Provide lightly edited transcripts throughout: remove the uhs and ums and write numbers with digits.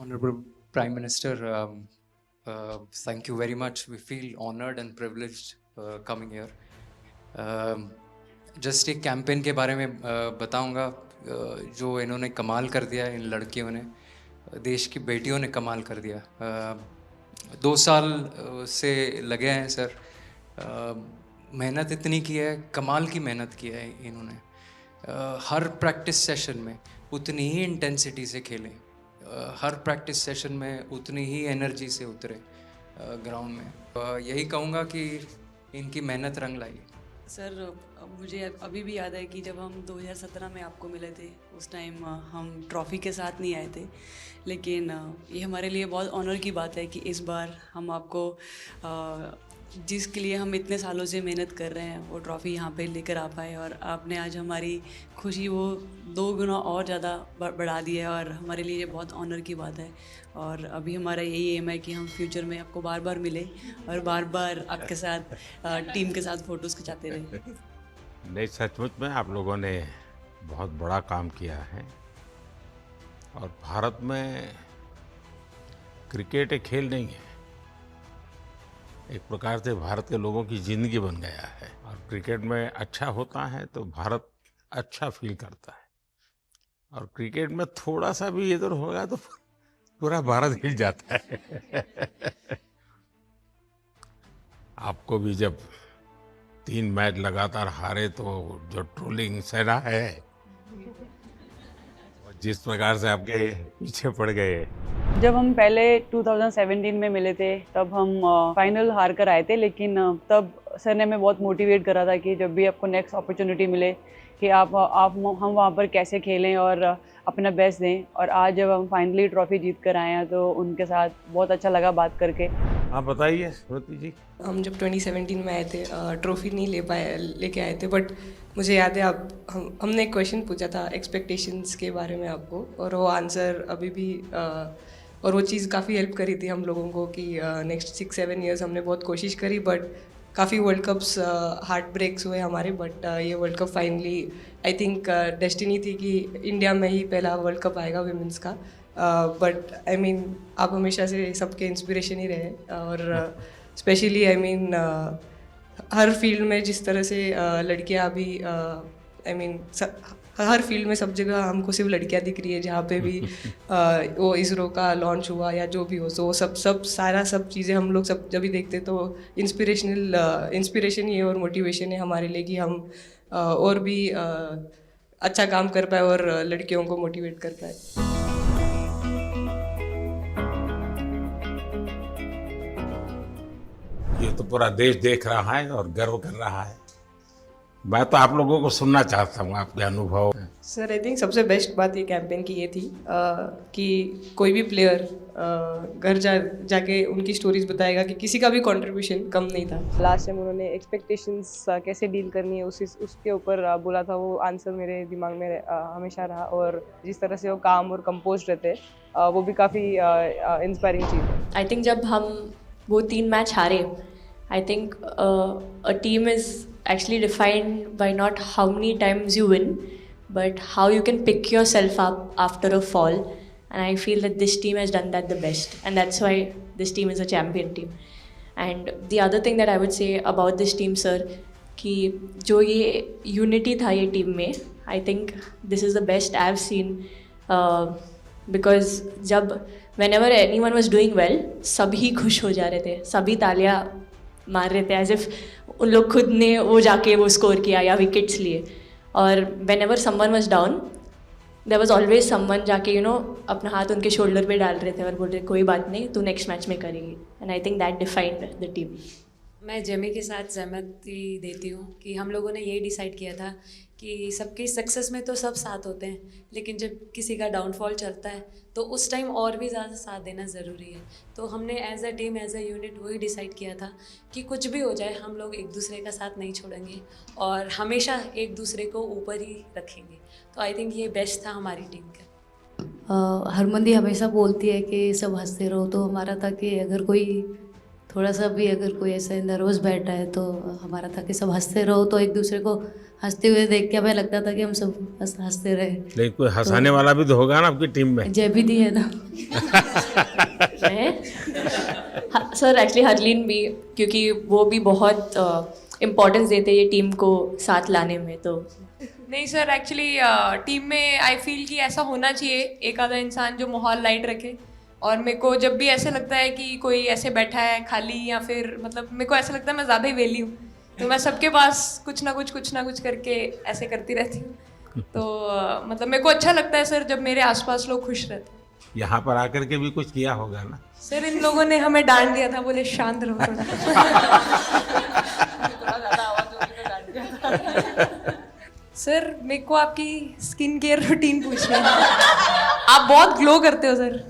Honorable Prime Minister, thank you very much. We feel honored and privileged coming here. Just एक campaign के बारे में बताऊंगा जो इन्होंने कमाल कर दिया, इन लड़कियों ने, देश की बेटियों ने कमाल कर दिया। 2 साल से लगे हैं सर, मेहनत इतनी की है, कमाल की मेहनत की है इन्होंने। हर प्रैक्टिस सेशन में उतनी ही इंटेंसिटी से खेलें, हर प्रैक्टिस सेशन में उतनी ही एनर्जी से उतरे ग्राउंड में। यही कहूँगा कि इनकी मेहनत रंग लाई। सर, मुझे अभी भी याद है कि जब हम 2017 में आपको मिले थे, उस टाइम हम ट्रॉफ़ी के साथ नहीं आए थे, लेकिन ये हमारे लिए बहुत ऑनर की बात है कि इस बार हम आपको जिसके लिए हम इतने सालों से मेहनत कर रहे हैं वो ट्रॉफ़ी यहाँ पे लेकर आ पाए, और आपने आज हमारी खुशी वो 2 गुना और ज़्यादा बढ़ा दी है, और हमारे लिए ये बहुत ऑनर की बात है। और अभी हमारा यही एम है कि हम फ्यूचर में आपको बार बार मिले और बार बार आपके साथ टीम के साथ फ़ोटोज़ खिंचाते रहे। नहीं, सचमुच में आप लोगों ने बहुत बड़ा काम किया है और भारत में क्रिकेट एक खेल नहीं है, एक प्रकार से भारत के लोगों की ज़िंदगी बन गया है। और क्रिकेट में अच्छा होता है तो भारत अच्छा फील करता है, और क्रिकेट में थोड़ा सा भी इधर होगा तो पूरा भारत हिल जाता है। आपको भी जब 3 मैच लगातार हारे तो जो ट्रोलिंग सेना है, जिस प्रकार से आपके पीछे पड़ गए। जब हम पहले 2017 में मिले थे तब हम फाइनल हार कर आए थे, लेकिन तब सर ने हमें बहुत मोटिवेट करा था कि जब भी आपको नेक्स्ट अपॉर्चुनिटी मिले कि आप हम वहाँ पर कैसे खेलें और अपना बेस्ट दें। और आज जब हम फाइनली ट्रॉफ़ी जीत कर आए हैं तो उनके साथ बहुत अच्छा लगा बात करके। हाँ, बताइए श्रुति जी। हम जब 2017 में आए थे, ट्रॉफ़ी नहीं लेके आए थे, बट मुझे याद है हमने एक क्वेश्चन पूछा था एक्सपेक्टेशंस के बारे में आपको, और वो आंसर अभी भी और वो चीज़ काफ़ी हेल्प करी थी हम लोगों को कि नेक्स्ट 6-7 ईयर्स हमने बहुत कोशिश करी, बट काफ़ी वर्ल्ड कप्स हार्ट ब्रेक्स हुए हमारे, बट ये world cup finally I think destiny थी कि इंडिया में ही पहला वर्ल्ड कप आएगा विमेंस का। बट आई मीन आप हमेशा से सबके इंस्पिरेशन ही रहे, और specially I mean her field में जिस तरह से लड़कियां अभी आई मीन हर फील्ड में सब जगह हमको सिर्फ लड़कियां दिख रही है, जहाँ पे भी वो इसरो का लॉन्च हुआ या जो भी हो, तो वो सब चीज़ें हम लोग सब जब भी देखते तो इंस्पिरेशन ही है और मोटिवेशन है हमारे लिए कि हम और भी अच्छा काम कर पाए और लड़कियों को मोटिवेट कर पाए। ये तो पूरा देश देख रहा है और गर्व कर रहा है। मैं तो आप लोगों को सुनना चाहता हूँ आपके अनुभव। सर, आई थिंक सबसे बेस्ट बात ये कैंपेन की ये थी कि कोई भी प्लेयर घर जाके उनकी स्टोरीज बताएगा कि किसी का भी कंट्रीब्यूशन कम नहीं था। लास्ट टाइम उन्होंने एक्सपेक्टेशंस कैसे डील करनी है उसके ऊपर बोला था, वो आंसर मेरे दिमाग में हमेशा रहा, और जिस तरह से वो काम और कंपोज रहते वो भी काफ़ी इंस्पायरिंग चीज़ है। आई थिंक जब हम वो 3 मैच हारे, I think a team is actually defined by not how many times you win, but how you can pick yourself up after a fall. And I feel that this team has done that the best, and that's why this team is a champion team. And the other thing that I would say about this team, sir, कि जो ये unity था ये team में, I think this is the best I've seen, because जब whenever anyone was doing well, सभी खुश हो जा रहे थे, सभी तालियां मार रहे थे, एज इफ उन लोग खुद ने वो जाके वो स्कोर किया या विकेट्स लिए। और whenever someone was down, there was always someone जाके अपना हाथ उनके शोल्डर पे डाल रहे थे और बोल रहे कोई बात नहीं, तू नेक्स्ट मैच में करेगी। And I think that defined the team. मैं जेमी के साथ सहमति देती हूँ कि हम लोगों ने यही डिसाइड किया था कि सबकी सक्सेस में तो सब साथ होते हैं, लेकिन जब किसी का डाउनफॉल चलता है तो उस टाइम और भी ज़्यादा साथ देना ज़रूरी है। तो हमने as a team, as a unit वही डिसाइड किया था कि कुछ भी हो जाए हम लोग एक दूसरे का साथ नहीं छोड़ेंगे और हमेशा एक दूसरे को ऊपर ही रखेंगे। तो आई थिंक ये बेस्ट था हमारी टीम का। हरमन दी हमेशा बोलती है कि सब हंसते रहो, तो हमारा था कि अगर कोई थोड़ा सा भी अगर कोई ऐसे नर्वस बैठा है तो हमारा था कि सब हंसते रहो, तो एक दूसरे को हंसते हुए देख के हमें लगता था कि हम सब हंसते रहे। लेकिन कोई हंसाने वाला भी तो होगा ना आपकी टीम में? जयबीदी है ना। सर एक्चुअली हरलीन भी, क्योंकि वो भी बहुत इम्पोर्टेंस देते हैं ये टीम को साथ लाने में। तो नहीं सर, एक्चुअली टीम में आई फील कि ऐसा होना चाहिए एक आधा इंसान जो माहौल लाइट रखे। और मेरे को जब भी ऐसे लगता है कि कोई ऐसे बैठा है खाली, या फिर मतलब मेरे को ऐसा लगता है मैं ज़्यादा ही वेली हूँ, तो मैं सबके पास कुछ ना कुछ करके ऐसे करती रहती हूँ। तो मतलब मेरे को अच्छा लगता है सर जब मेरे आसपास लोग खुश रहते हैं। यहाँ पर आकर के भी कुछ किया होगा ना? सर इन लोगों ने हमें डांट दिया था, बोले शांत रहो थोड़ा। सर मेरे को आपकी स्किन केयर रूटीन पूछना है। आप बहुत ग्लो करते हो सर।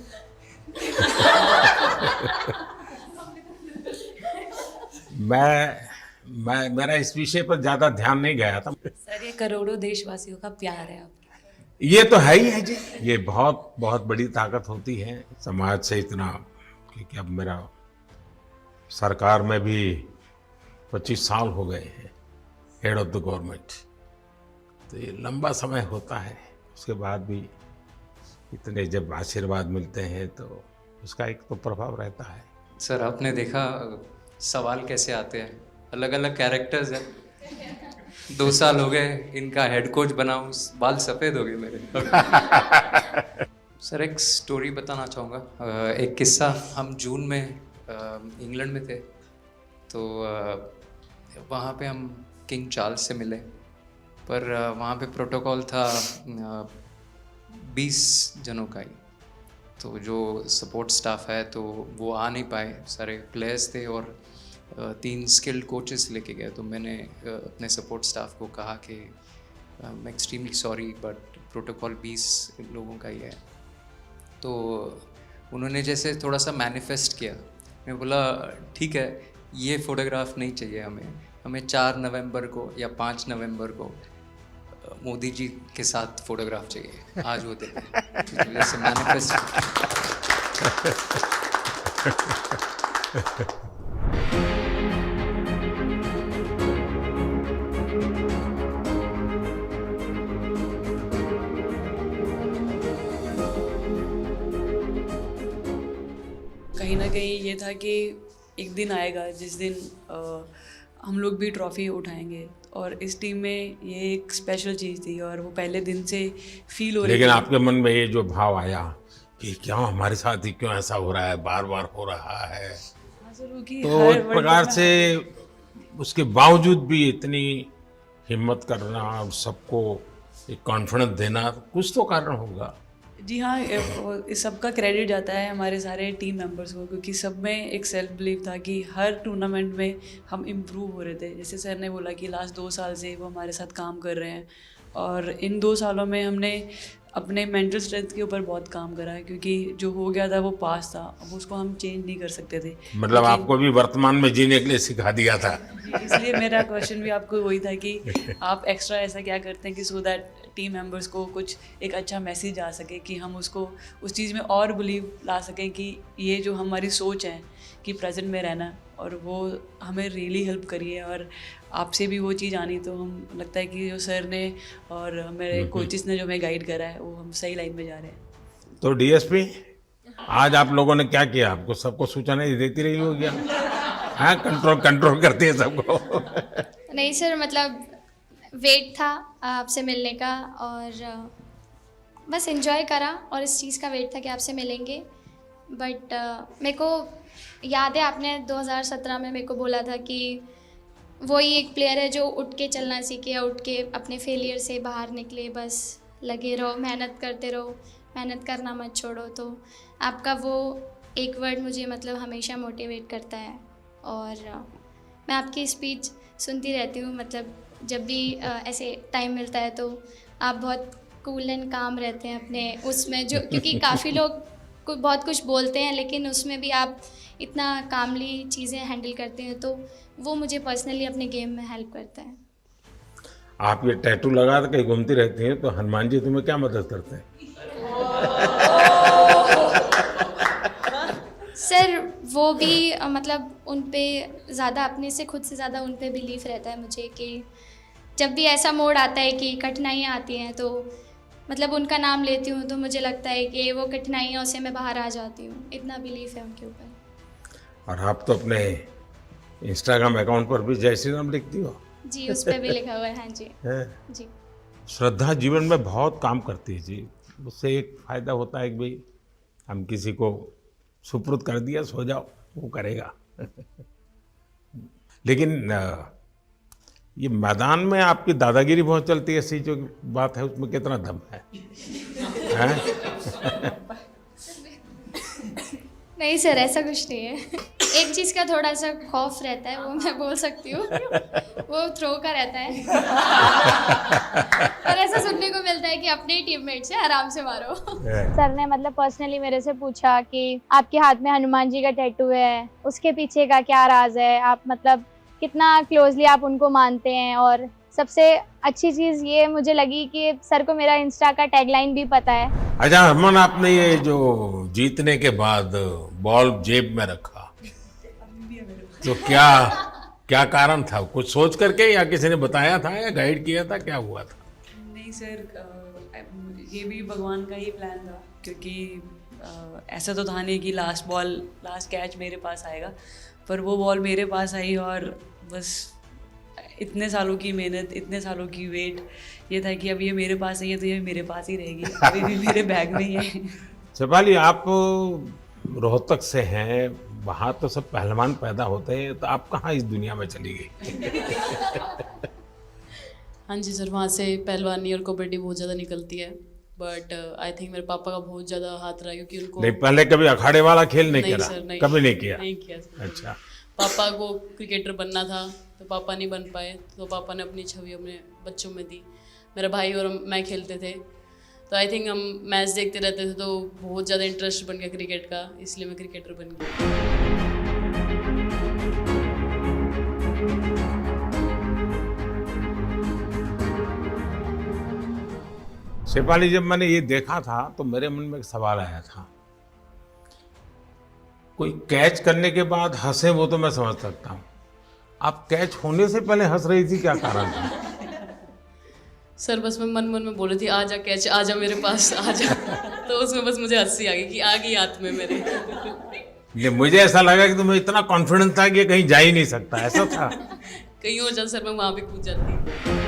मैं मेरा इस विषय पर ज्यादा ध्यान नहीं गया था। सर ये करोड़ों देशवासियों का प्यार है आप। ये तो है ही है जी, ये बहुत बहुत बड़ी ताकत होती है समाज से इतना। क्योंकि अब मेरा सरकार में भी 25 साल हो गए हैं हेड ऑफ द गवर्नमेंट, तो ये लंबा समय होता है। उसके बाद भी इतने जब आशीर्वाद मिलते हैं तो उसका एक तो प्रभाव रहता है। सर आपने देखा सवाल कैसे आते हैं, अलग अलग कैरेक्टर्स हैं। 2 साल हो गए इनका हेड कोच बनाऊं, बाल सफ़ेद हो गए मेरे। सर एक स्टोरी बताना चाहूँगा, एक किस्सा। हम जून में इंग्लैंड में थे, तो वहाँ पे हम किंग चार्ल्स से मिले, पर वहाँ पे प्रोटोकॉल था 20 जनों का ही। तो जो सपोर्ट स्टाफ है तो वो आ नहीं पाए, सारे प्लेयर्स थे और 3 स्किल्ड कोचेस लेके गए। तो मैंने अपने सपोर्ट स्टाफ को कहा कि I am extremely sorry but protocol 20 लोगों का ही है। तो उन्होंने जैसे थोड़ा सा मैनिफेस्ट किया। मैं बोला ठीक है, ये फ़ोटोग्राफ नहीं चाहिए हमें 4 नवंबर को या 5 नवंबर को मोदी जी के साथ फ़ोटोग्राफ चाहिए, आज वो दिन है। जैसे मैनिफेस्ट। कहीं ना कहीं ये था कि एक दिन आएगा जिस दिन हम लोग भी ट्रॉफ़ी उठाएंगे, और इस टीम में ये एक स्पेशल चीज़ थी और वो पहले दिन से फील हो रही थी। लेकिन आपके मन में ये जो भाव आया कि क्यों हमारे साथ ही क्यों ऐसा हो रहा है, बार बार हो रहा है, तो एक प्रकार से उसके बावजूद भी इतनी हिम्मत करना और सबको एक कॉन्फिडेंस देना, कुछ तो कारण होगा। जी हाँ, इस सब का क्रेडिट जाता है हमारे सारे टीम मेंबर्स को, क्योंकि सब में एक सेल्फ बिलीव था कि हर टूर्नामेंट में हम इम्प्रूव हो रहे थे। जैसे सर ने बोला कि लास्ट 2 साल से वो हमारे साथ काम कर रहे हैं, और इन 2 सालों में हमने अपने मेंटल स्ट्रेंथ के ऊपर बहुत काम करा है, क्योंकि जो हो गया था वो पास था, अब उसको हम चेंज नहीं कर सकते थे। मतलब आपको भी वर्तमान में जीने के लिए सिखा दिया था। इसलिए मेरा क्वेश्चन भी आपको वही था कि आप एक्स्ट्रा ऐसा क्या करते हैं कि सो दैट टीम मेंबर्स को कुछ एक अच्छा मैसेज आ सके, कि हम उसको उस चीज़ में और बिलीव ला सकें कि ये जो हमारी सोच है कि प्रेजेंट में रहना, और वो हमें रियली हेल्प करी है। और आपसे भी वो चीज़ आनी, तो हम लगता है कि जो सर ने और मेरे कोचेस ने जो हमें गाइड करा है, वो हम सही लाइन में जा रहे हैं। तो डीएसपी, आज आप लोगों ने क्या किया? आपको सबको सूचना देती रही होगी? हाँ, कंट्रोल करती है सबको। नहीं सर, मतलब वेट था आपसे मिलने का, और बस एंजॉय करा, और इस चीज़ का वेट था कि आपसे मिलेंगे। बट मेरे को याद है आपने 2017 में मेरे को बोला था कि वही एक प्लेयर है जो उठ के चलना सीखे, या उठ के अपने फेलियर से बाहर निकले, बस लगे रहो, मेहनत करते रहो, मेहनत करना मत छोड़ो। तो आपका वो एक वर्ड मुझे मतलब हमेशा मोटिवेट करता है, और मैं आपकी स्पीच सुनती रहती हूँ। मतलब जब भी ऐसे टाइम मिलता है तो आप बहुत कूल एंड काम रहते हैं अपने उसमें, जो क्योंकि काफ़ी लोग बहुत कुछ बोलते हैं, लेकिन उसमें भी आप इतना कामली चीज़ें हैंडल करते हैं, तो वो मुझे पर्सनली अपने गेम में हेल्प करता है। आप ये टैटू लगा के घूमती रहती हैं, तो हनुमान जी तुम्हें क्या मदद करते हैं? सर वो भी मतलब उन पे ज़्यादा अपने से खुद से ज़्यादा उन पे बिलीफ रहता है मुझे कि जब भी ऐसा मोड़ आता है कि कठिनाइयाँ आती हैं तो मतलब उनका नाम लेती हूँ तो मुझे लगता है कि वो कठिनाइयों से मैं बाहर आ जाती हूँ, इतना बिलीफ है उनके ऊपर। और आप तो अपने इंस्टाग्राम अकाउंट पर भी जय श्री राम लिखती हो। जी, उस पर भी लिखा हुआ है। हाँ जी। है? जी। श्रद्धा जीवन में बहुत काम करती है जी। उससे एक फ़ायदा होता है कि भाई हम किसी को सुपुर्द कर दिया, सो जाओ, वो करेगा। लेकिन ये मैदान में आपकी दादागिरी बहुत चलती है, ऐसी जो बात है उसमें कितना दम है? हैं? नहीं सर, ऐसा कुछ नहीं है। एक चीज़ का थोड़ा सा खौफ रहता है, वो मैं बोल सकती हूँ, वो थ्रो का रहता है। और ऐसा सुनने को मिलता है कि अपने ही टीममेट से आराम से मारो। सर ने मतलब पर्सनली मेरे से पूछा कि आपके हाथ में हनुमान जी का टैटू है, उसके पीछे का क्या राज है, आप मतलब कितना क्लोजली आप उनको मानते हैं। और सबसे अच्छी चीज़ ये मुझे लगी कि सर को मेरा इंस्टा का टैगलाइन भी पता है। अच्छा हरमन, आपने ये जो जीतने के बाद बॉल जेब में रखा, तो क्या क्या कारण था? कुछ सोच करके या किसी ने बताया था या गाइड किया था, क्या हुआ था? नहीं सर, ये भी भगवान का ही प्लान था, क्योंकि ऐसा तो था नहीं कि लास्ट कैच मेरे पास आएगा, पर वो बॉल मेरे पास आई और बस इतने सालों की मेहनत, इतने सालों की वेट, ये था कि अब ये मेरे पास आई है तो ये मेरे पास ही रहेगी, अभी भी मेरे बैग में ही है। शेफाली, आप रोहतक से हैं, वहाँ तो सब पहलवान पैदा होते हैं, तो आप कहाँ इस दुनिया में चली गई? हाँ जी सर, वहाँ से पहलवानी और कबड्डी बहुत ज़्यादा निकलती है, बट आई थिंक मेरे पापा का बहुत ज़्यादा हाथ रहा, क्योंकि उनको नहीं, पहले कभी अखाड़े वाला खेल नहीं करा? सर, नहीं, कभी नहीं किया? नहीं किया सर। अच्छा। पापा को क्रिकेटर बनना था तो पापा नहीं बन पाए, तो पापा ने अपनी छवि अपने बच्चों में दी। मेरा भाई और मैं खेलते थे, तो आई थिंक हम मैच देखते रहते थे, तो बहुत ज़्यादा इंटरेस्ट बन गया क्रिकेट का, इसलिए मैं क्रिकेटर बन गई। शेफाली, जब मैंने ये देखा था तो मेरे मन में एक सवाल आया था। कोई कैच करने के बाद हंसे वो तो मैं समझ सकता हूँ, आप कैच होने से पहले हंस रही थी, क्या कारण था? सर बस मैं मन में बोल रही थी, आजा कैच, आजा मेरे पास, आजा। तो उसमें बस मुझे हंसी आ गई कि आ गई हाथ में मेरे। ये मुझे ऐसा लगा कि तुम्हें इतना कॉन्फिडेंस था कि ये कहीं जा ही नहीं सकता, ऐसा था? कहीं हो जाता सर, मैं वहाँ भी कूद जाती।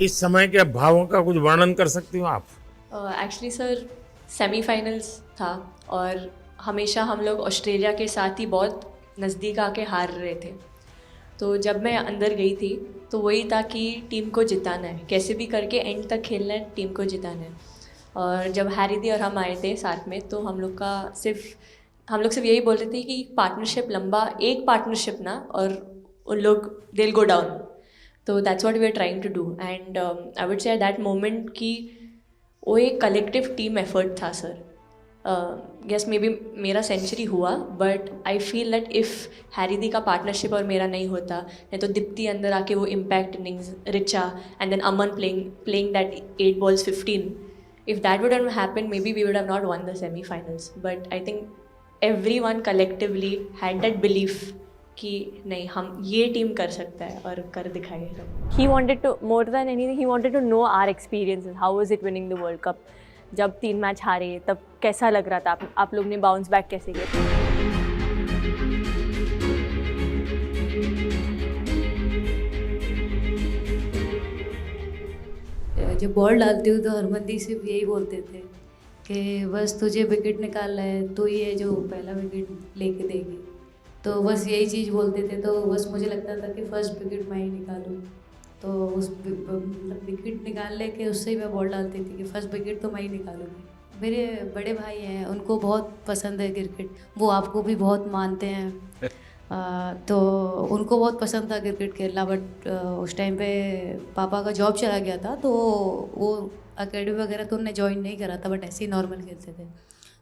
इस समय के भावों का कुछ वर्णन कर सकती हो आप? एक्चुअली सर, सेमीफाइनल्स था और हमेशा हम लोग ऑस्ट्रेलिया के साथ ही बहुत नज़दीक आके हार रहे थे। तो जब मैं अंदर गई थी तो वही था कि टीम को जिताना है, कैसे भी करके एंड तक खेलना है, टीम को जिताना है। और जब हैरी दी और हम आए थे साथ में, तो हम लोग सिर्फ यही बोल रहे थे कि पार्टनरशिप लंबा, एक पार्टनरशिप ना, और उन लोग दे विल गो डाउन। तो that's what we are trying to do, and I would say that moment कि वो एक कलेक्टिव टीम एफर्ट था सर। यस, मे बी मेरा सेंचुरी हुआ, but I feel that if Harry di का partnership और मेरा नहीं होता, नहीं तो दीप्ति अंदर आके वो impact innings, Richa and then Aman playing that 8 balls 15, if that would have happened, maybe we would have not won the semi-finals. But I think everyone collectively had that belief कि नहीं, हम ये टीम कर सकता है और कर दिखाए हम। He wanted to, more than anything, he wanted to know our experiences. How was it winning the World Cup? जब 3 मैच हारे तब कैसा लग रहा था, आप लोग ने बाउंस बैक कैसे किया? जब बॉल डालती हूँ तो हरमनदी सिर्फ यही बोलते थे कि बस तुझे विकेट निकालना है, तो ये जो पहला विकेट लेके देगी, तो बस यही चीज़ बोलते थे। तो बस मुझे लगता था कि फर्स्ट विकेट मैं ही निकालूँ, तो उस विकेट निकालने के उससे ही मैं बॉल डालती थी कि फर्स्ट विकेट तो मैं ही निकालूँगी। मेरे बड़े भाई हैं, उनको बहुत पसंद है क्रिकेट, वो आपको भी बहुत मानते हैं। तो उनको बहुत पसंद था क्रिकेट खेलना, बट उस टाइम पे पापा का जॉब चला गया था, तो वो एकेडमी वगैरह तो उन्होंने ज्वाइन नहीं करा था, बट ऐसे ही नॉर्मल खेलते थे।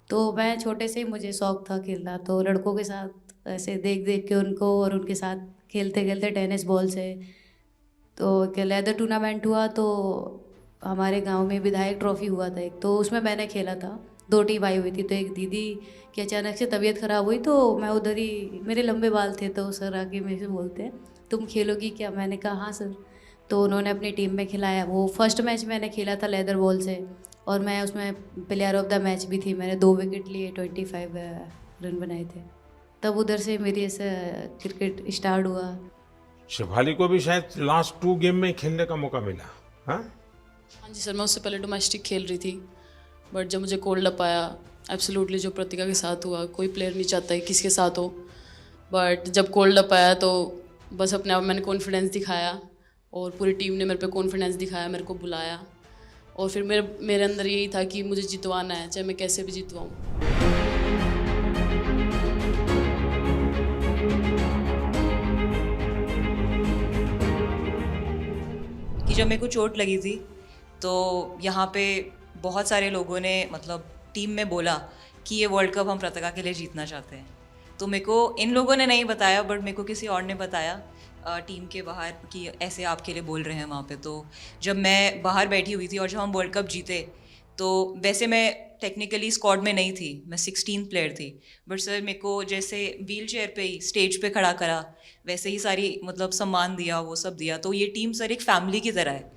तो मैं छोटे से ही मुझे शौक़ था खेलना, तो लड़कों के साथ ऐसे देख देख के उनको और उनके साथ खेलते खेलते टेनिस बॉल से तो क्या लेदर टूर्नामेंट हुआ, तो हमारे गांव में विधायक ट्रॉफी हुआ था एक, तो उसमें मैंने खेला था। 2 टीम आई हुई थी, तो एक दीदी की अचानक से तबीयत ख़राब हुई, तो मैं उधर ही, मेरे लंबे बाल थे, तो सर आके मेरे से बोलते हैं तुम खेलोगी क्या? मैंने कहा हाँ सर। तो उन्होंने अपनी टीम में खिलाया। वो फर्स्ट मैच मैंने खेला था लेदर बॉल से, और मैं उसमें प्लेयर ऑफ द मैच भी थी। मैंने 2 विकेट लिए, 25 रन बनाए थे। तब उधर से मेरी ऐसा क्रिकेट स्टार्ट हुआ। शेफाली को भी शायद लास्ट 2 गेम में खेलने का मौका मिला। हाँ हाँ जी सर, मैं उससे पहले डोमेस्टिक खेल रही थी, बट जब मुझे कोल्ड अप आया, एब्सोल्युटली जो प्रतिका के साथ हुआ, कोई प्लेयर नहीं चाहता है किसके साथ हो, बट जब कोल्ड अप आया तो बस अपने आप मैंने कॉन्फिडेंस दिखाया, और पूरी टीम ने मेरे पे कॉन्फिडेंस दिखाया, मेरे को बुलाया, और फिर मेरे अंदर यही था कि मुझे जितवाना है, चाहे मैं कैसे भी जितवाऊँ। कि जब मेरे को चोट लगी थी तो यहाँ पे बहुत सारे लोगों ने मतलब टीम में बोला कि ये वर्ल्ड कप हम प्रतिका के लिए जीतना चाहते हैं। तो मेरे को इन लोगों ने नहीं बताया, बट मेरे को किसी और ने बताया टीम के बाहर कि ऐसे आपके लिए बोल रहे हैं वहाँ पे। तो जब मैं बाहर बैठी हुई थी और जब हम वर्ल्ड कप जीते, तो वैसे मैं टेक्निकली स्क्वाड में नहीं थी, मैं 16th प्लेयर थी, बट सर मेरे को जैसे व्हील चेयर पे ही स्टेज पे खड़ा करा, वैसे ही सारी मतलब सम्मान दिया, वो सब दिया। तो ये टीम सर एक फैमिली की तरह है।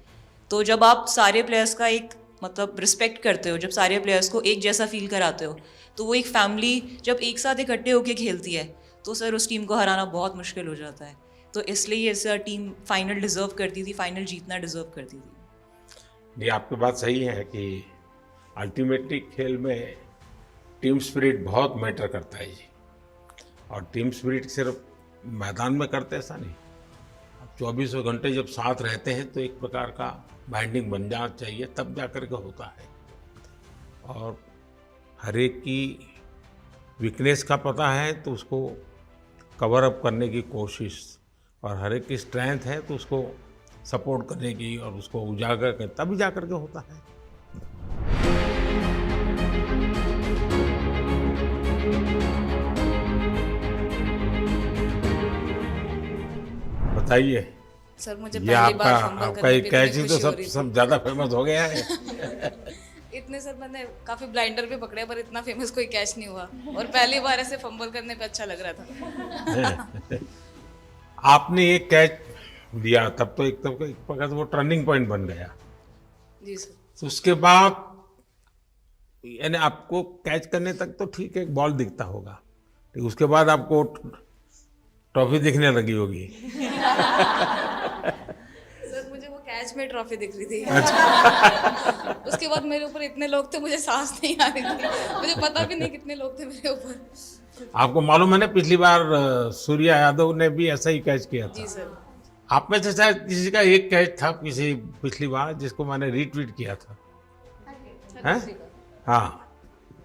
तो जब आप सारे प्लेयर्स का एक मतलब रिस्पेक्ट करते हो, जब सारे प्लेयर्स को एक जैसा फील कराते हो, तो वो एक फैमिली जब एक साथ इकट्ठे होकर खेलती है, तो सर उस टीम को हराना बहुत मुश्किल हो जाता है। तो इसलिए ये सर टीम फाइनल डिज़र्व करती थी, फाइनल जीतना डिज़र्व करती थी। ये आपकी बात सही है कि अल्टीमेटली खेल में टीम स्पिरिट बहुत मैटर करता है जी। और टीम स्पिरिट सिर्फ मैदान में करते ऐसा नहीं, अब 24 घंटे जब साथ रहते हैं तो एक प्रकार का बाइंडिंग बन जाना चाहिए, तब जा कर के होता है। और हर एक की वीकनेस का पता है तो उसको कवर अप करने की कोशिश, और हर एक की स्ट्रेंथ है तो उसको सपोर्ट करने की और उसको उजागर कर, तभी जा कर के होता है। बताइए सर, मुझे ये पहली बार आपका एक कैच ही तो सब ज़्यादा फेमस हो गया है। इतने सर मैंने काफ़ी ब्लाइंडर भी पकड़े, पर इतना फेमस कोई कैच नहीं हुआ, और पहली बार ऐसे फंबल करने पे अच्छा लग रहा था। आपने एक कैच दिया तब तो एक प्रकार से वो टर्निंग पॉइंट बन गया जी सर। तो उसके बाद यानी आपको कैच करने तक तो ठीक है, एक बॉल दिखता होगा, ठीक, उसके बाद आपको ट्रॉफी दिखने लगी होगी। सर मुझे वो कैच में ट्रॉफी दिख रही थी। अच्छा। उसके बाद मेरे ऊपर इतने लोग थे, मुझे सांस नहीं आ रही थी, मुझे पता भी नहीं कितने लोग थे मेरे ऊपर। आपको मालूम है ना, पिछली बार सूर्या यादव ने भी ऐसा ही कैच किया था। जी सर। आप में से शायद किसी का एक कैच था किसी पिछली बार जिसको मैंने रीट्वीट किया था, हैं? हाँ,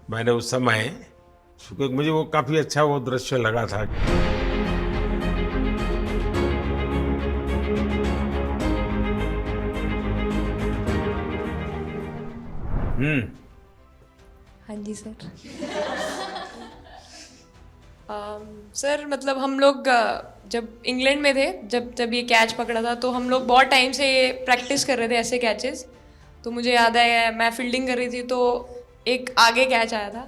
मैंने उस समय, क्योंकि मुझे वो काफ़ी अच्छा वो दृश्य लगा था। हाँ जी सर। सर मतलब हम लोग जब इंग्लैंड में थे, जब ये कैच पकड़ा था, तो हम लोग बहुत टाइम से प्रैक्टिस कर रहे थे ऐसे कैचेस। तो मुझे याद है मैं फील्डिंग कर रही थी, तो एक आगे कैच आया था,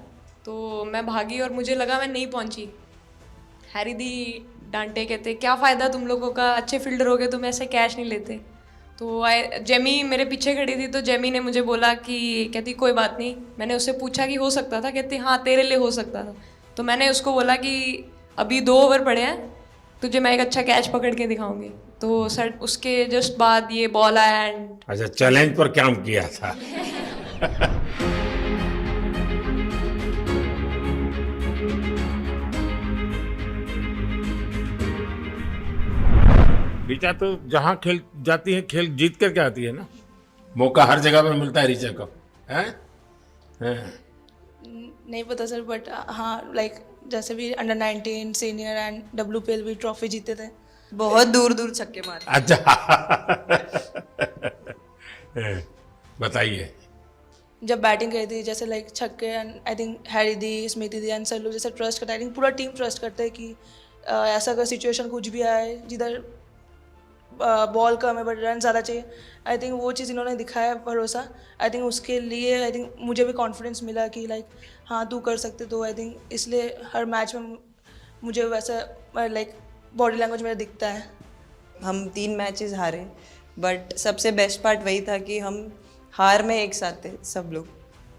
तो मैं भागी और मुझे लगा मैं नहीं पहुंची। हैरी दी डांटे, कहते क्या फ़ायदा तुम लोगों का, अच्छे फील्डर हो गए तुम ऐसे कैच नहीं लेते। तो जेमी मेरे पीछे खड़ी थी, तो जेमी ने मुझे बोला कि, कहती कोई बात नहीं। मैंने उससे पूछा कि हो सकता था, कहती हाँ तेरे लिए हो सकता था। तो मैंने उसको बोला कि अभी 2 ओवर पड़े हैं, तुझे मैं एक अच्छा कैच पकड़ के दिखाऊंगी। तो सर उसके जस्ट बाद ये बॉल आया एंड अच्छा, चैलेंज पर काम किया था। ऋचा तो जहाँ खेल जाती है, खेल जीत करके आती है ना, मौका हर जगह में मिलता है ऋचा को, हैं? नहीं पता सर, बट हाँ लाइक जैसे भी अंडर 19 सीनियर एंड WPL भी ट्रॉफी जीते थे। बहुत दूर दूर छक्के मारे। अच्छा। बताइए। जब बैटिंग करी थी, जैसे लाइक छक्के, and I think Harry the, Smiti the and sir लोग जैसे ट्रस्ट करते हैं, आई थिंक पूरा टीम ट्रस्ट करता है कि ऐसा अगर सिचुएशन कुछ भी आए जिधर बॉल कम है बट रन ज़्यादा चाहिए। आई थिंक वो चीज़ इन्होंने दिखाया भरोसा। आई थिंक उसके लिए आई थिंक मुझे भी कॉन्फिडेंस मिला कि लाइक हाँ तू कर सकते। तो आई थिंक इसलिए हर मैच में मुझे वैसा लाइक बॉडी लैंग्वेज मेरा दिखता है। हम 3 मैचेस हारे, बट सबसे बेस्ट पार्ट वही था कि हम हार में एक साथ थे सब लोग,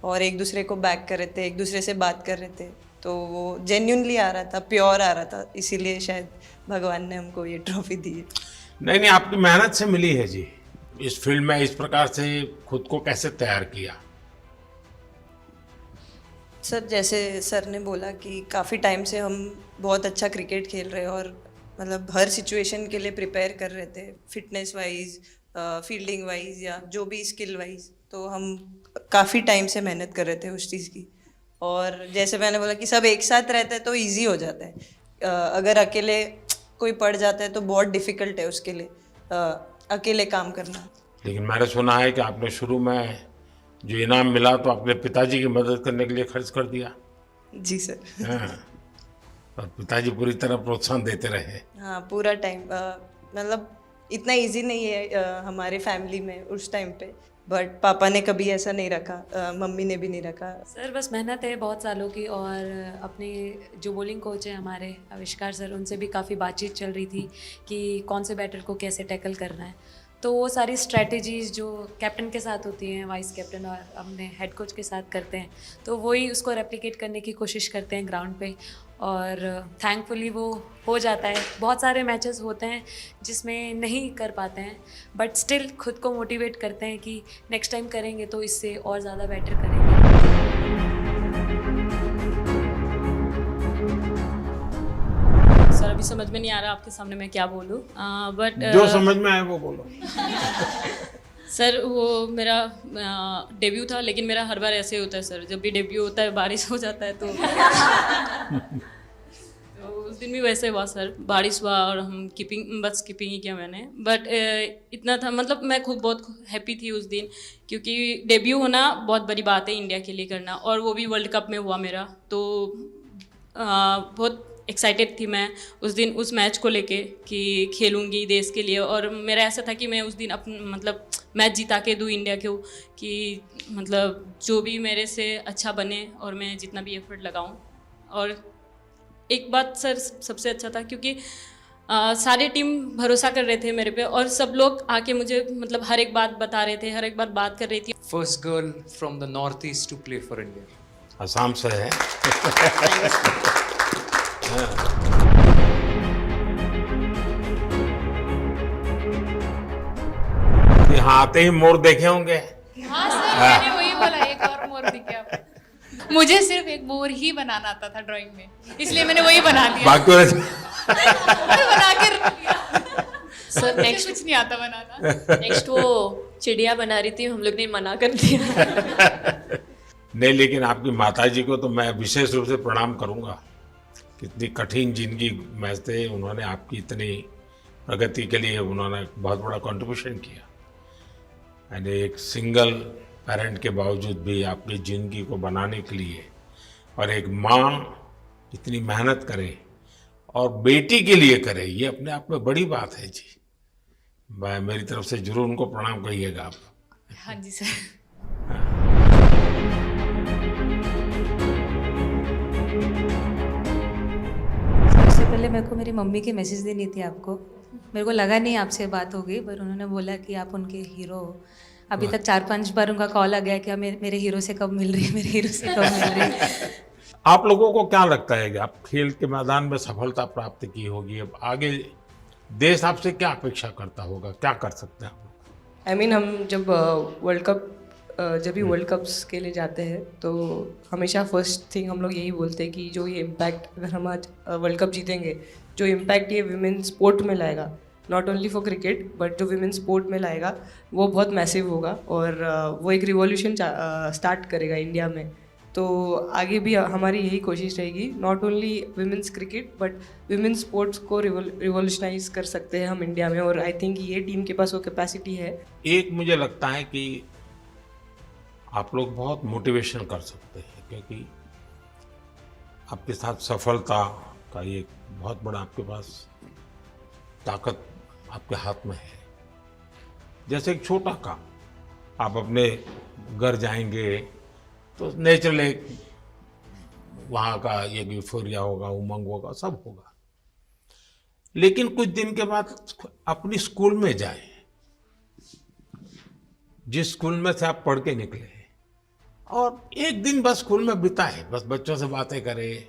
और एक दूसरे को बैक कर रहे थे, एक दूसरे से बात कर रहे थे। तो वो जेन्युइनली आ रहा था, प्योर आ रहा था, इसीलिए शायद भगवान ने हमको ये ट्रॉफी दी है। नहीं, आपकी मेहनत से मिली है जी। इस फील्ड में इस प्रकार से खुद को कैसे तैयार किया? सर, जैसे सर ने बोला कि काफ़ी टाइम से हम बहुत अच्छा क्रिकेट खेल रहे हैं और मतलब हर सिचुएशन के लिए प्रिपेयर कर रहे थे, फिटनेस वाइज, फील्डिंग वाइज या जो भी स्किल वाइज। तो हम काफ़ी टाइम से मेहनत कर रहे थे उस चीज़ की। और जैसे मैंने बोला कि सब एक साथ रहते हैं तो इजी हो जाता है। अगर अकेले कोई पड़ जाता है तो बहुत डिफ़िकल्ट है उसके लिए अकेले काम करना। लेकिन मैंने सुना है कि आपने शुरू में जो इनाम मिला तो अपने पिताजी की मदद करने के लिए खर्च कर दिया। जी सर। हाँ, और पिताजी पूरी तरह प्रोत्साहन देते रहे। हाँ, पूरा टाइम। मतलब इतना इजी नहीं है हमारे फैमिली में उस टाइम पे, बट पापा ने कभी ऐसा नहीं रखा, मम्मी ने भी नहीं रखा। सर बस मेहनत है बहुत सालों की, और अपने जो बॉलिंग कोच है हमारे आविष्कार सर, उनसे भी काफ़ी बातचीत चल रही थी कि कौन से बैटर को कैसे टैकल करना है। तो वो सारी स्ट्रैटेजीज़ जो कैप्टन के साथ होती हैं, वाइस कैप्टन और अपने हेड कोच के साथ करते हैं, तो वही उसको रेप्लिकेट करने की कोशिश करते हैं ग्राउंड पे, और थैंकफुली वो हो जाता है। बहुत सारे मैचेस होते हैं जिसमें नहीं कर पाते हैं, बट स्टिल खुद को मोटिवेट करते हैं कि नेक्स्ट टाइम करेंगे तो इससे और ज़्यादा बेटर करेंगे। सर अभी समझ में नहीं आ रहा आपके सामने मैं क्या बोलूँ, बट जो समझ में आए वो बोलो। सर वो मेरा डेब्यू था, लेकिन मेरा हर बार ऐसे होता है सर, जब भी डेब्यू होता है बारिश हो जाता है तो उस दिन भी वैसे हुआ सर, बारिश हुआ और हम बस कीपिंग ही किया मैंने। बट इतना था, मतलब मैं खुद बहुत हैप्पी थी उस दिन, क्योंकि डेब्यू होना बहुत बड़ी बात है इंडिया के लिए करना, और वो भी वर्ल्ड कप में हुआ मेरा। तो बहुत एक्साइटेड थी मैं उस दिन उस मैच को लेके कि खेलूँगी देश के लिए, और मेरा ऐसा था कि मैं उस दिन मतलब मैच जिता के दूँ इंडिया को, कि मतलब जो भी मेरे से अच्छा बने और मैं जितना भी एफर्ट लगाऊँ। और एक बात सर सबसे अच्छा था, क्योंकि सारी टीम भरोसा कर रहे थे मेरे पे, और सब लोग आके मुझे मतलब हर एक बात बता रहे थे, हर एक बात कर रही थी। First girl from the north east to play for India. Assam से है। यहाँ आते ही मोर देखे होंगे। हाँ सर, मैंने वही बोला, एक और मोर दिखे आपको। मुझे सिर्फ एक मोर ही बनाना आता था ड्राइंग में, इसलिए मैंने वही बना दिया। बाकी बना के रख दिया। सर नेक्स्ट कुछ नहीं आता बनाना। नेक्स्ट वो चिड़िया बना रही थी, हम लोग ने मना कर दिया। नहीं, लेकिन आपकी माताजी को तो मैं विशेष रूप से प्रणाम करूंगा। कितनी कठिन जिंदगी में थे, उन्होंने आपकी इतनी प्रगति के लिए उन्होंने बहुत बड़ा कंट्रीब्यूशन किया। यानी एक सिंगल पेरेंट के बावजूद भी आपकी ज़िंदगी को बनाने के लिए, और एक माँ इतनी मेहनत करे और बेटी के लिए करे, ये अपने आप में बड़ी बात है जी। मैं मेरी तरफ से जरूर उनको प्रणाम कहिएगा आप। हाँ जी सर। सबसे पहले मेरे को मेरी मम्मी की मैसेज देनी थी आपको। मेरे को लगा नहीं आपसे बात हो गई, पर उन्होंने बोला कि आप उनके हीरो हो। अभी तक 4-5 बार उनका कॉल आ गया कि मेरे हीरो से कब मिल रही है, मेरे हीरो से कब मिल रही है। आप लोगों को क्या लगता है कि आप खेल के मैदान में सफलता प्राप्त की होगी, अब आगे देश आपसे क्या अपेक्षा करता होगा, क्या कर सकते हैं आप? I mean, हम जब वर्ल्ड कप्स के लिए जाते हैं तो हमेशा फर्स्ट थिंग हम लोग यही बोलते हैं कि जो ये इम्पैक्ट, अगर हम आज वर्ल्ड कप जीतेंगे, जो इम्पैक्ट ये विमेन स्पोर्ट में लाएगा, not only for cricket but जो विमेन स्पोर्ट में लाएगा, वो बहुत मैसिव होगा, और वो एक रिवॉल्यूशन स्टार्ट करेगा इंडिया में। तो आगे भी हमारी यही कोशिश रहेगी, not only women's cricket but women sports को रिवॉल्यूशनाइज कर सकते हैं हम इंडिया में, और आई थिंक ये टीम के पास वो कैपेसिटी है। एक मुझे लगता है कि आप लोग बहुत मोटिवेशन कर सकते हैं, क्योंकि आपके साथ सफलता का एक बहुत बड़ा आपके पास ताकत आपके हाथ में है। जैसे एक छोटा काम, आप अपने घर जाएंगे तो नेचुरल एक वहाँ का एक यूफोरिया होगा, उमंग होगा, सब होगा। लेकिन कुछ दिन के बाद अपनी स्कूल में जाएं, जिस स्कूल में से आप पढ़ के निकले, और एक दिन बस स्कूल में बिताए, बस बच्चों से बातें करें।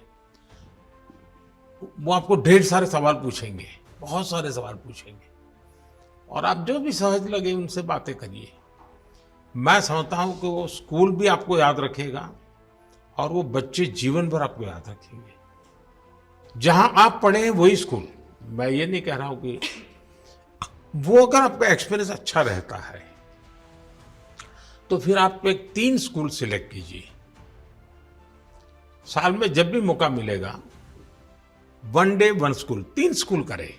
वो आपको ढेर सारे सवाल पूछेंगे, बहुत सारे सवाल पूछेंगे, और आप जो भी सहज लगे उनसे बातें करिए। मैं समझता हूं कि वो स्कूल भी आपको याद रखेगा और वो बच्चे जीवन भर आपको याद रखेंगे। जहां आप पढ़े हैं वही स्कूल, मैं ये नहीं कह रहा हूं कि वो अगर आपका एक्सपीरियंस अच्छा रहता है तो फिर आप एक 3 स्कूल सिलेक्ट कीजिए। साल में जब भी मौका मिलेगा 1 डे 1 स्कूल, 3 स्कूल करें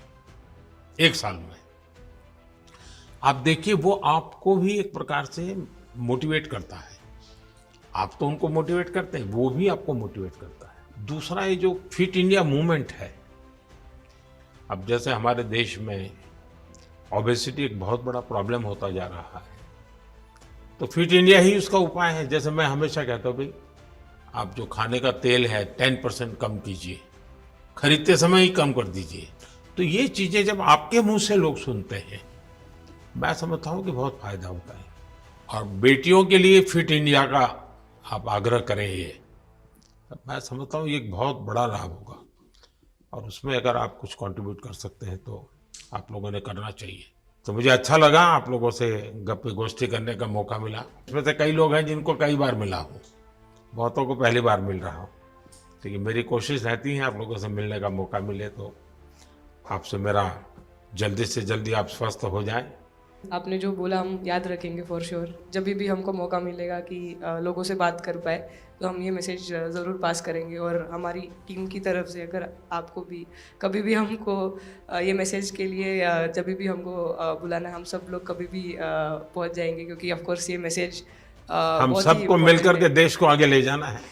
एक साल में। आप देखिए वो आपको भी एक प्रकार से मोटिवेट करता है। आप तो उनको मोटिवेट करते हैं, वो भी आपको मोटिवेट करता है। दूसरा ये जो फिट इंडिया मूवमेंट है, अब जैसे हमारे देश में ओबेसिटी एक बहुत बड़ा प्रॉब्लम होता जा रहा है, तो फिट इंडिया ही उसका उपाय है। जैसे मैं हमेशा कहता हूँ भाई, आप जो खाने का तेल है 10% कम कीजिए, खरीदते समय ही कम कर दीजिए। तो ये चीज़ें जब आपके मुंह से लोग सुनते हैं, मैं समझता हूँ कि बहुत फायदा होता है। और बेटियों के लिए फिट इंडिया का आप आग्रह करें, ये मैं समझता हूँ ये एक बहुत बड़ा लाभ होगा, और उसमें अगर आप कुछ कंट्रीब्यूट कर सकते हैं तो आप लोगों ने करना चाहिए। तो मुझे अच्छा लगा आप लोगों से गप्पे गोष्ठी करने का मौका मिला। इसमें से कई लोग हैं जिनको कई बार मिला हूँ, बहुतों को पहली बार मिल रहा हूँ, लेकिन मेरी कोशिश रहती है आप लोगों से मिलने का मौका मिले तो आपसे मेरा जल्दी से जल्दी आप स्वस्थ हो जाएं। आपने जो बोला हम याद रखेंगे फॉर श्योर। जब भी हमको मौका मिलेगा कि लोगों से बात कर पाए तो हम ये मैसेज ज़रूर पास करेंगे। और हमारी टीम की तरफ से अगर आपको भी कभी भी हमको ये मैसेज के लिए जब भी हमको बुलाना, हम सब लोग कभी भी पहुंच जाएंगे, क्योंकि ऑफ कोर्स ये मैसेज हम सबको मिलकर के देश को आगे ले जाना है।